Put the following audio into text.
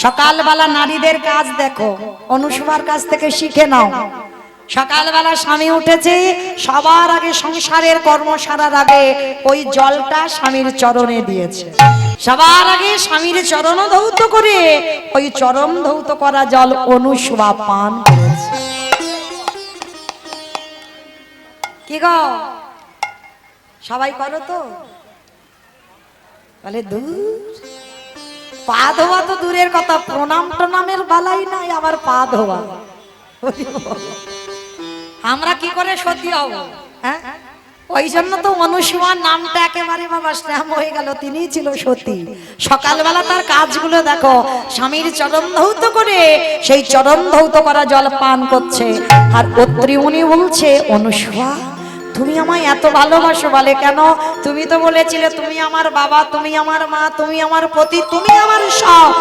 সকালবেলা নারীদের কাজ দেখো, অনুসভার কাছ থেকে শিখে নাও। সকালবেলা স্বামী উঠেছে, সবার আগে সংসারের কর্ম সারার আগে ওই জলটা স্বামীর চরণে দিয়েছে। সবার আগে স্বামীর চরণ ধৌত করে ওই চরণ ধৌত করা জল অনুসভা পান করেছে। কি গো সবাই করো তো? বলে দূর, পা ধোয়া তো দূরের কথা, প্রণাম টনামের বালাই নাই, আবার পা ধোয়া। আমরা কি করে সতী হব? হ্যাঁ, ওই জন্য তো অনুসভার নামটা একেবারে বাবা শ্যাম হয়ে গেল, তিনিই ছিল সতী। সকালবেলা তার কাজগুলো দেখো, স্বামীর চরণ ধৌত করে সেই চরণ ধৌত করা জল পান করছে। আর অত্রি মুনি বলছে, অনুসভা তুমি আমায় এত ভালোবাসো, বলে কেন? তুমি তো বলেছিলে তুমি আমার বাবা, তুমি আমার মা, তুমি আমার পতি, তুমি আমার সব।